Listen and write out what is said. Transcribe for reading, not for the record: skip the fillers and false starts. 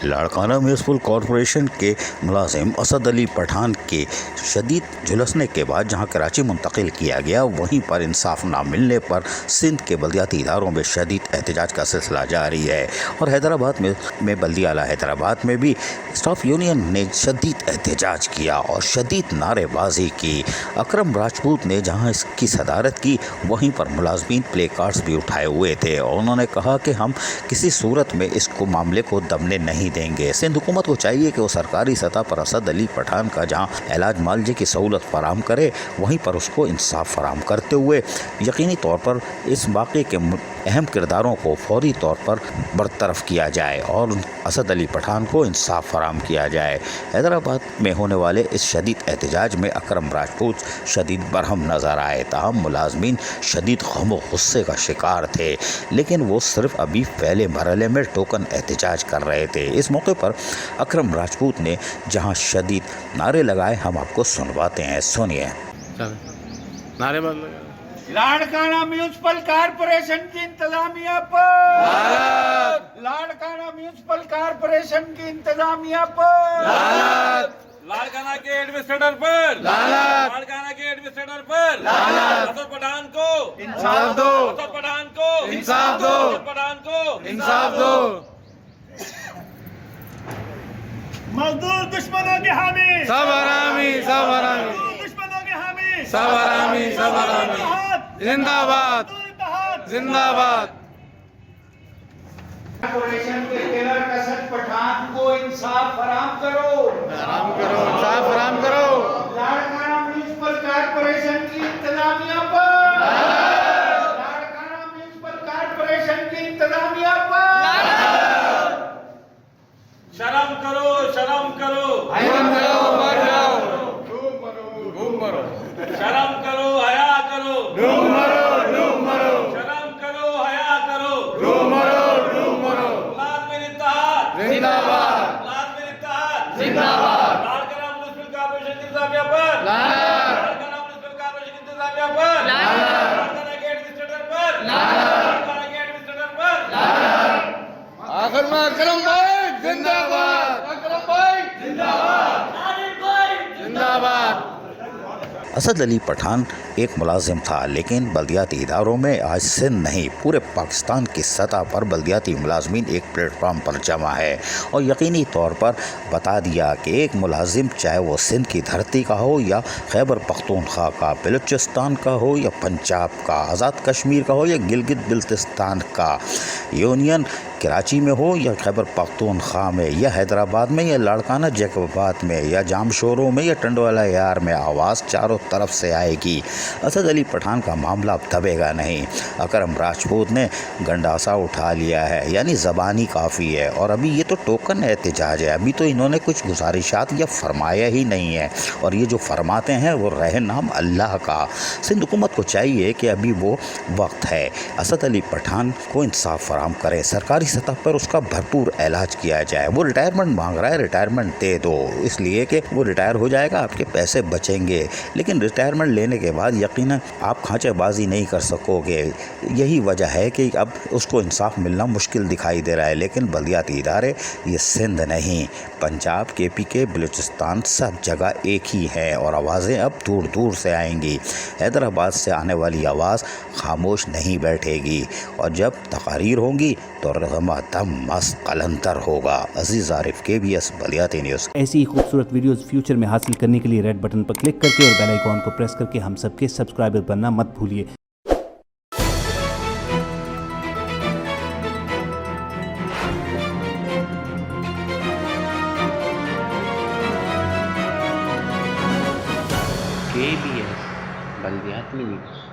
Larkana municipal corporation के मुलाजिम असद अली पठान के शदीद झुलसने के बाद जहां कराची मुंतकिल किया गया, वहीं पर इंसाफ ना मिलने पर सिंध के बल्दियाती इदारों में शदीद एहतजाज का सिलसिला जारी है। और हैदराबाद में बल्दिया आला हैदराबाद में भी स्टाफ यूनियन ने शदीद एहतजाज किया और शदीद नारेबाजी की। अकरम राजपूत ने जहां इसकी सदारत की, वहीं पर मुलाजमीन प्ले कार्ड्स भी उठाए हुए थे और उन्होंने कहा कि हम किसी सूरत में इसको मामले को दमने नहीं देंगे। सिंध हुकूमत को चाहिए कि वो सरकारी सतह पर असद अली पठान का जहां इलाज मालजे की सहूलत फराम करे, वहीं पर उसको इंसाफ फराम करते हुए यकीनी तौर पर इस वाक़े के अहम किरदारों को फौरी तौर पर बरतरफ किया जाए और असद अली पठान को इंसाफ फराम किया जाए। हैदराबाद में होने वाले इस शदीद एहतजाज में अकरम राजपूत शदीद बरहम नज़र आए। ताहम मुलाजमीन शदीद गम व गुस्से का शिकार थे, लेकिन वो सिर्फ अभी पहले मरहले में टोकन एहतजाज कर रहे थे। इस मौके पर अकरम राजपूत ने जहां शदीद नारे लगाए, हम आपको सुनवाते हैं, सुनिए। नारे लाड़काना म्यूनसिपल कॉरपोरेशन की इंतजामिया पर, लाड़काना म्यूनसिपल कॉरपोरेशन की इंतजामिया पर, लाड़काना के एडमिनिस्ट्रेटर पर, लाड़काना के एडमिनिस्ट्रेटर पर असद पठान को इंसाफ दो, असद पठान को इंसाफ दो, असद पठान को इंसाफ दो। मजदूर दुश्मनों के हामी, सब हरामी, सब हरामी, दुश्मनों के हामी, सब हरामी, सब हरामी। जिंदाबाद, जिंदाबाद। कॉरपोरेशन के किलर असद पठान को इंसाफ फराम करो, आराम करो, इंसाफ फराम करो। लाड़काना म्यूनसिपल कॉरपोरेशन की इंतजामिया पर, लाड़काना म्यूनसिपल कॉरपोरेशन की इंतजामिया पर शर्म करो, शर्म करो, शर्म करो, मर जाओ, घूम मरो, शर्म करो, हया करो, डूब मरो, शर्म करो, हया करो, डूब मरो। मुलाज़िम इत्तेहाद जिंदाबाद, मुलाज़िम इत्तेहाद जिंदाबाद। लाड़काना म्यूनसिपल कॉरपोरेशन की इंतजामिया पर, लानत, लाड़काना म्यूनसिपल कॉरपोरेशन की इंतजामिया पर, लाड़काना के एडमिनिस्ट्रेटर पर, लाड़काना के एडमिनिस्ट्रेटर पर। आखिर में अकरम भाई जिंदाबाद, अकरम भाई जिंदाबाद, जिंदाबाद। असद अली पठान एक मुलाजिम था, लेकिन बल्दियाती इदारों में आज सिंध नहीं पूरे पाकिस्तान की सतह पर बल्दियाती मुलाजमीन एक प्लेटफार्म पर जमा है और यकीनी तौर पर बता दिया कि एक मुलाजिम चाहे वो सिंध की धरती का हो या खैबर पख्तूनख्वा का, बलूचिस्तान का हो या पंजाब का, आज़ाद कश्मीर का हो या गिलगित बिल्तिस्तान का, यूनियन कराची में हो या खैबर पख्तूनख्वा में या हैदराबाद में या लाड़काना जैकबाबाद में या जामशोरों में या टंडवाला यार में, आवाज़ चारों तरफ से आएगी। असद अली पठान का मामला अब दबेगा नहीं। अकरम राजपूत ने गंडासा उठा लिया है, यानी ज़बानी काफ़ी है और अभी ये तो टोकन एहतजाज है, अभी तो इन्होंने कुछ गुजारिशात या फरमाया ही नहीं है और ये जो फरमाते हैं वो रहे नाम अल्लाह का। सिंध हुकूमत को चाहिए कि अभी वो वक्त है, असद अली पठान को इंसाफ फराम करे, सरकारी सतह पर उसका भरपूर इलाज किया जाए। वो रिटायरमेंट मांग रहा है, रिटायरमेंट दे दो, इसलिए कि वो रिटायर हो जाएगा, आपके पैसे बचेंगे, लेकिन रिटायरमेंट लेने के बाद यकीनन आप खांचेबाजी नहीं कर सकोगे। यही वजह है कि अब उसको इंसाफ मिलना मुश्किल दिखाई दे रहा है। लेकिन बल्दियाती इदारे ये सिंध नहीं, पंजाब, KPK, बलूचिस्तान सब जगह एक ही है और आवाज़ें अब दूर दूर से आएंगी। हैदराबाद से आने वाली आवाज़ खामोश नहीं बैठेगी और जब तकारीर होंगी तो दम मस्त कलंतर होगा। अजीज़ आरिफ, KBS बल्दियाती न्यूज़। ऐसी ही खूबसूरत वीडियोस फ्यूचर में हासिल करने के लिए रेड बटन पर क्लिक करके और बेल आइकॉन को प्रेस करके हम सबके सब्सक्राइबर बनना मत भूलिए। KBS बल्दियाती न्यूज़।